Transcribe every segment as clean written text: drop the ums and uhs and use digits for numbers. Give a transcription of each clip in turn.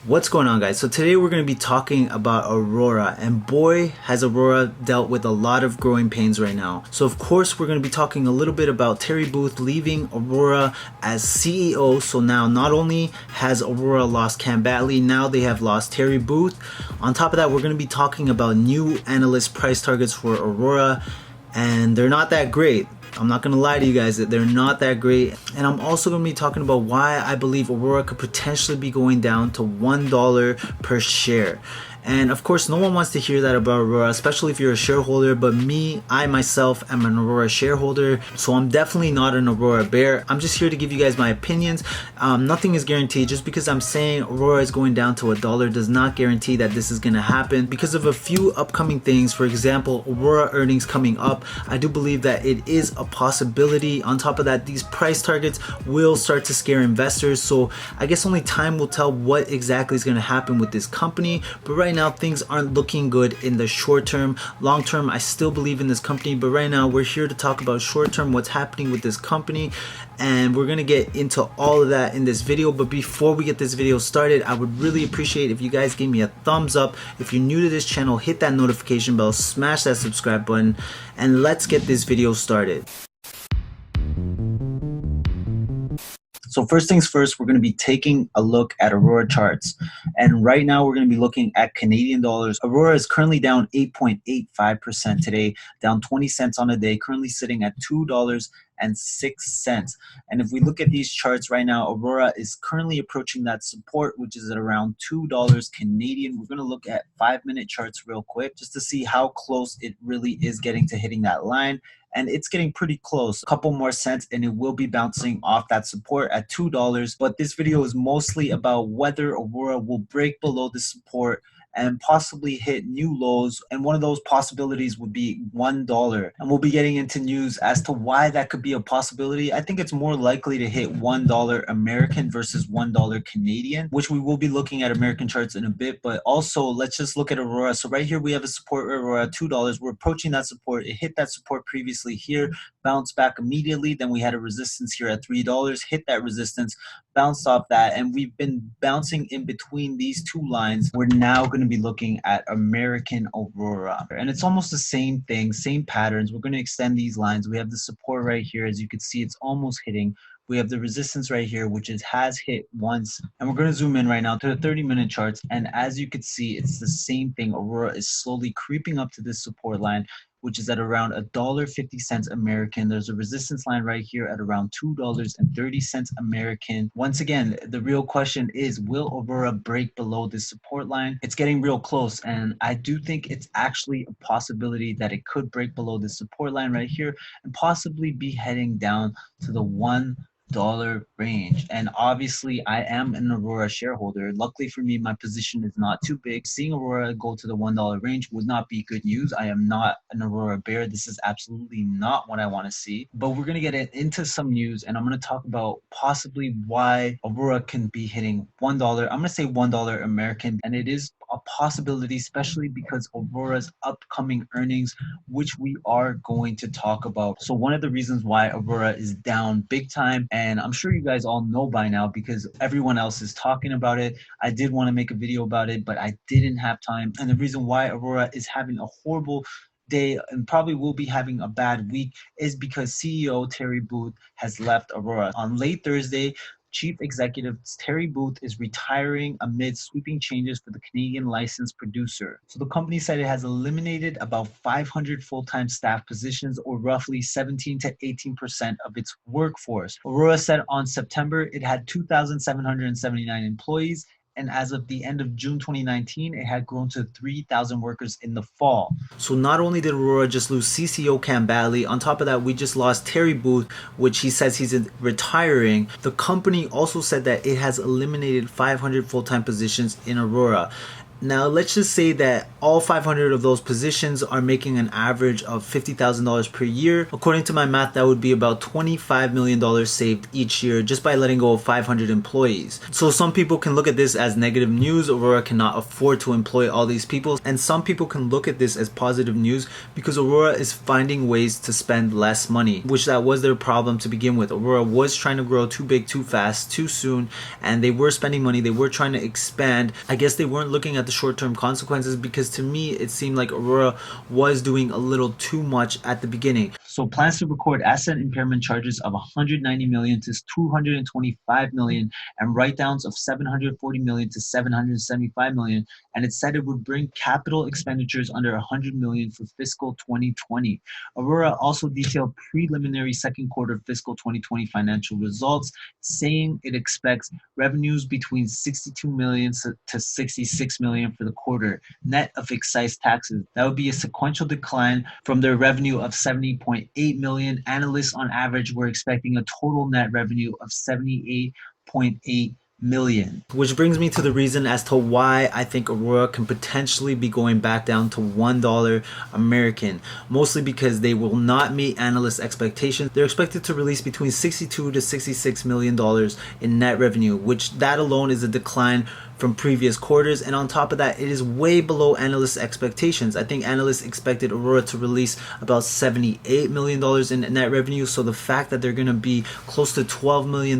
What's going on, guys? So today we're going to be talking about Aurora, and boy has Aurora dealt with a lot of growing pains right now. So of course we're going to be talking a little bit about Terry Booth leaving Aurora as CEO. So now not only has Aurora lost Cam Batley, now they have lost Terry Booth. On top of that, we're going to be talking about new analyst price targets for Aurora, and they're not that great. I'm not going to lie to you guys that they're not that great. And I'm also going to be talking about why I believe Aurora could potentially be going down to $1 per share. And of course, no one wants to hear that about Aurora, especially if you're a shareholder. But me, I myself am an Aurora shareholder, so I'm definitely not an Aurora bear. I'm just here to give you guys my opinions. Nothing is guaranteed. Just because I'm saying Aurora is going down to $1 does not guarantee that this is going to happen because of a few upcoming things. For example, Aurora earnings coming up. I do believe that it is a possibility. On top of that, these price targets will start to scare investors. So I guess only time will tell what exactly is going to happen with this company. But right now things aren't looking good in the short term. Long term, I still believe in this company, but right now we're here to talk about short term, what's happening with this company, and we're gonna get into all of that in this video. But before we get this video started, I would really appreciate if you guys gave me a thumbs up. If you're new to this channel, hit that notification bell, smash that subscribe button, and let's get this video started. So first things first, we're going to be taking a look at Aurora charts. And right now we're going to be looking at Canadian dollars. Aurora is currently down 8.85% today, down 20 cents on a day, currently sitting at $2.06. And if we look at these charts right now, Aurora is currently approaching that support, which is at around $2 Canadian. We're going to look at 5-minute charts real quick just to see how close it really is getting to hitting that line. And it's getting pretty close. A couple more cents and it will be bouncing off that support at $2. But this video is mostly about whether Aurora will break below the support and possibly hit new lows, and one of those possibilities would be $1. And we'll be getting into news as to why that could be a possibility. I think it's more likely to hit $1 American versus $1 Canadian, which we will be looking at American charts in a bit. But also, let's just look at Aurora. So right here we have a support Aurora at $2. We're approaching that support. It hit that support previously here, bounced back immediately. Then we had a resistance here at $3, hit that resistance, bounced off that, and we've been bouncing in between these two lines. We're now going to be looking at American Aurora, and it's almost the same thing, same patterns. We're going to extend these lines. We have the support right here. As you can see, it's almost hitting. We have the resistance right here, which has hit once, and we're going to zoom in right now to the 30-minute charts. And as you can see, it's the same thing. Aurora is slowly creeping up to this support line, which is at around $1.50 American. There's a resistance line right here at around $2.30 American. Once again, the real question is, will Aurora break below this support line? It's getting real close, and I do think it's actually a possibility that it could break below this support line right here and possibly be heading down to the $1 range. And obviously I am an Aurora shareholder. Luckily for me, my position is not too big. Seeing Aurora go to the $1 range would not be good news. I am not an Aurora bear. This is absolutely not what I want to see. But we're going to get into some news, and I'm going to talk about possibly why Aurora can be hitting $1. I'm going to say $1 American, and it is a possibility, especially because Aurora's upcoming earnings, which we are going to talk about. So one of the reasons why Aurora is down big time, and I'm sure you guys all know by now because everyone else is talking about it. I did want to make a video about it, but I didn't have time. And the reason why Aurora is having a horrible day and probably will be having a bad week is because CEO Terry Booth has left Aurora. On late Thursday, Chief Executive Terry Booth is retiring amid sweeping changes for the Canadian licensed producer. So the company said it has eliminated about 500 full-time staff positions, or roughly 17 to 18% of its workforce. Aurora said on September it had 2,779 employees, and as of the end of June 2019, it had grown to 3,000 workers in the fall. So not only did Aurora just lose CCO Cam Batley, on top of that, we just lost Terry Booth, which he says he's retiring. The company also said that it has eliminated 500 full-time positions in Aurora. Now, let's just say that all 500 of those positions are making an average of $50,000 per year. According to my math, that would be about $25 million saved each year just by letting go of 500 employees. So some people can look at this as negative news. Aurora cannot afford to employ all these people. And some people can look at this as positive news because Aurora is finding ways to spend less money, which that was their problem to begin with. Aurora was trying to grow too big, too fast, too soon, and they were spending money. They were trying to expand. I guess they weren't looking at the short-term consequences, because to me it seemed like Aurora was doing a little too much at the beginning. So plans to record asset impairment charges of 190 million to 225 million and write-downs of 740 million to 775 million, and it said it would bring capital expenditures under 100 million for fiscal 2020. Aurora also detailed preliminary second quarter fiscal 2020 financial results, saying it expects revenues between 62 million to 66 million for the quarter, net of excise taxes. That would be a sequential decline from their revenue of 70.8 million. Analysts on average were expecting a total net revenue of 78.8 million. Which brings me to the reason as to why I think Aurora can potentially be going back down to $1 American, mostly because they will not meet analyst expectations. They're expected to release between 62 to 66 million dollars in net revenue, which that alone is a decline from previous quarters, and on top of that, it is way below analyst expectations. I think analysts expected Aurora to release about $78 million in net revenue, so the fact that they're going to be close to $12 million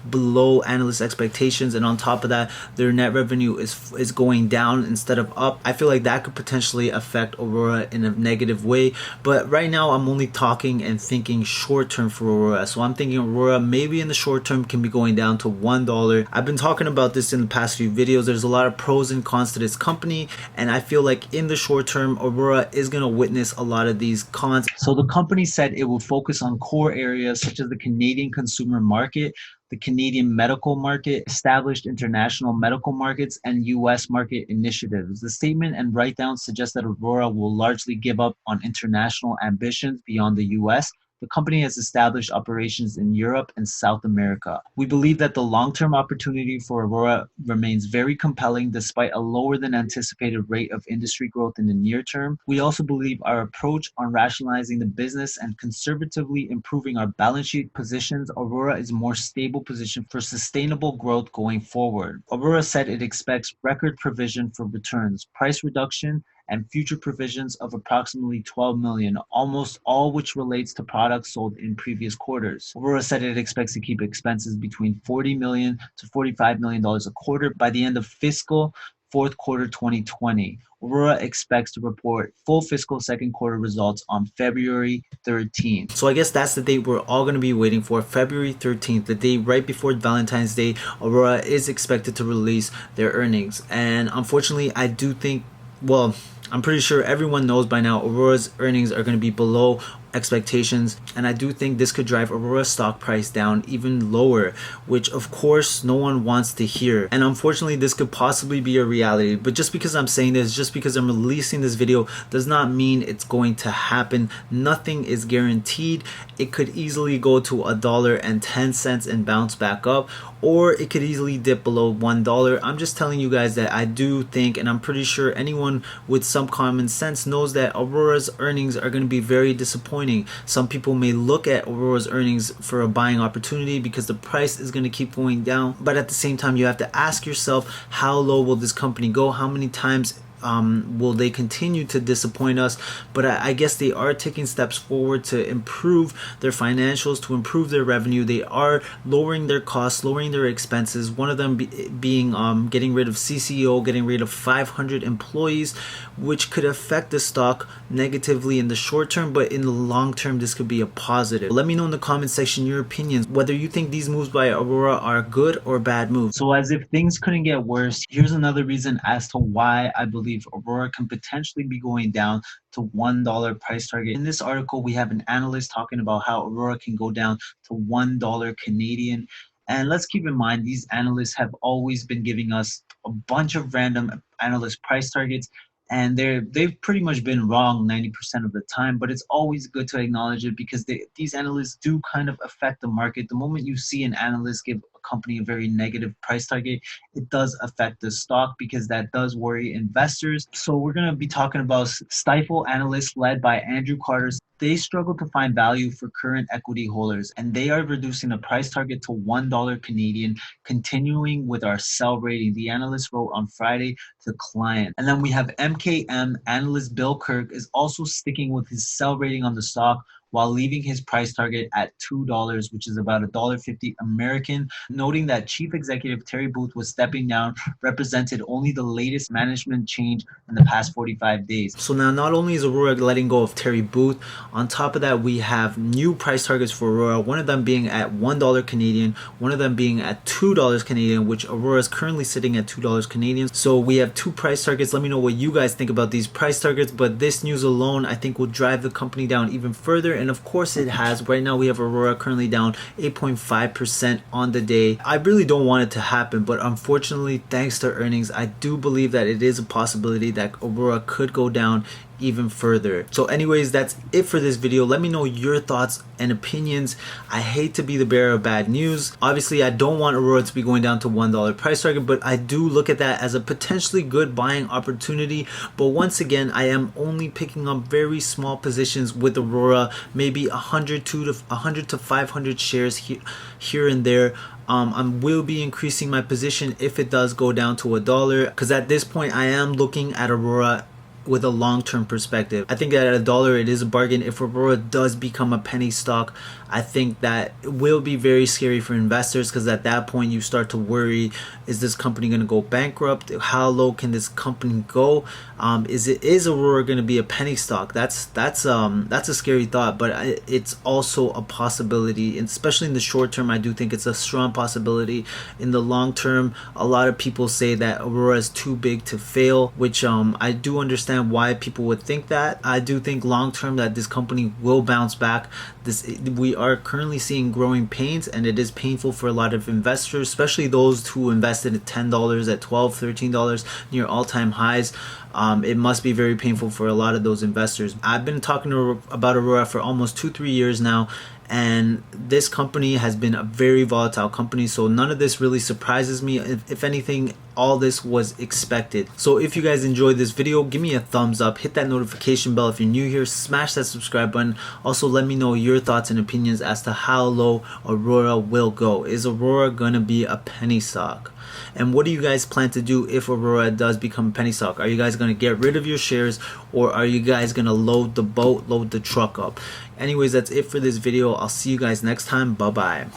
below analyst expectations, and on top of that, their net revenue is going down instead of up, I feel like that could potentially affect Aurora in a negative way. But right now, I'm only talking and thinking short term for Aurora, so I'm thinking Aurora maybe in the short term can be going down to $1. I've been talking about this in the past few videos. There's a lot of pros and cons to this company, and I feel like in the short term Aurora is going to witness a lot of these cons. So the company said it will focus on core areas such as the Canadian consumer market, the Canadian medical market, established international medical markets, and US market initiatives. The statement and write-down suggest that Aurora will largely give up on international ambitions beyond the US. The company has established operations in Europe and South America. We believe that the long-term opportunity for Aurora remains very compelling despite a lower than anticipated rate of industry growth in the near term. We also believe our approach on rationalizing the business and conservatively improving our balance sheet positions Aurora is a more stable position for sustainable growth going forward. Aurora said it expects record provision for returns, price reduction, and future provisions of approximately 12 million, almost all which relates to products sold in previous quarters. Aurora said it expects to keep expenses between $40 million to $45 million a quarter by the end of fiscal fourth quarter 2020. Aurora expects to report full fiscal second quarter results on February 13th. So I guess that's the date we're all going to be waiting for, February 13th, the day right before Valentine's Day. Aurora is expected to release their earnings. And unfortunately, I do think, well, I'm pretty sure everyone knows by now Aurora's earnings are going to be below expectations, and I do think this could drive Aurora's stock price down even lower, which of course no one wants to hear. And unfortunately, this could possibly be a reality. But just because I'm saying this, just because I'm releasing this video, does not mean it's going to happen. Nothing is guaranteed. It could easily go to $1.10 and bounce back up, or it could easily dip below $1. I'm just telling you guys that I do think, and I'm pretty sure anyone with some common sense knows, that Aurora's earnings are going to be very disappointing. Some people may look at Aurora's earnings for a buying opportunity because the price is going to keep going down, but at the same time you have to ask yourself, how low will this company go? How many times will they continue to disappoint us? But I guess they are taking steps forward to improve their financials, to improve their revenue. They are lowering their costs, lowering their expenses. One of them being getting rid of CCO, getting rid of 500 employees, which could affect the stock negatively in the short term, but in the long term this could be a positive. Let me know in the comment section your opinions, whether you think these moves by Aurora are good or bad moves. So as if things couldn't get worse, here's another reason as to why I believe Aurora can potentially be going down to $1 price target. In this article, we have an analyst talking about how Aurora can go down to $1 Canadian. And let's keep in mind, these analysts have always been giving us a bunch of random analyst price targets. and they've pretty much been wrong 90% of the time, but it's always good to acknowledge it because these analysts do kind of affect the market. The moment you see an analyst give a company a very negative price target, it does affect the stock because that does worry investors. So we're going to be talking about Stifel analysts led by Andrew Carter. They struggle to find value for current equity holders, and they are reducing the price target to $1 Canadian, continuing with our sell rating. The analyst wrote on Friday to client. And then we have MKM analyst Bill Kirk is also sticking with his sell rating on the stock while leaving his price target at $2, which is about $1.50 American, noting that Chief Executive Terry Booth was stepping down represented only the latest management change in the past 45 days. So now not only is Aurora letting go of Terry Booth, on top of that we have new price targets for Aurora, one of them being at $1 Canadian, one of them being at $2 Canadian, which Aurora is currently sitting at $2 Canadian. So we have two price targets. Let me know what you guys think about these price targets, but this news alone I think will drive the company down even further, and of course it has. Right now we have Aurora currently down 8.5% on the day. I really don't want it to happen, but unfortunately, thanks to earnings, I do believe that it is a possibility that Aurora could go down even further. So anyways, that's it for this video. Let me know your thoughts and opinions. I hate to be the bearer of bad news. Obviously I don't want Aurora to be going down to $1 price target, but I do look at that as a potentially good buying opportunity. But once again, I am only picking up very small positions with Aurora, maybe 100 to 500 shares here and there. I will be increasing my position if it does go down to $1, because at this point I am looking at Aurora with a long-term perspective. I think that at $1 it is a bargain. If Aurora does become a penny stock, I think that it will be very scary for investors, because at that point you start to worry, is this company going to go bankrupt? How low can this company go? Is Aurora going to be a penny stock? That's a scary thought, but it's also a possibility, and especially in the short term I do think it's a strong possibility. In the long term, a lot of people say that Aurora is too big to fail, which I do understand why people would think that. I do think long term that this company will bounce back. We are currently seeing growing pains, and it is painful for a lot of investors, especially those who invested at $10, at $12, $13 near all-time highs. It must be very painful for a lot of those investors. I've been talking about Aurora for almost 2-3 years now, and this company has been a very volatile company, so none of this really surprises me. If anything, all this was expected. So if you guys enjoyed this video, give me a thumbs up, hit that notification bell if you're new here, smash that subscribe button. Also let me know your thoughts and opinions as to how low Aurora will go. Is Aurora gonna be a penny stock? And what do you guys plan to do if Aurora does become a penny stock? Are you guys going to get rid of your shares, or are you guys going to load the boat, load the truck up? Anyways, that's it for this video. I'll see you guys next time. Bye bye.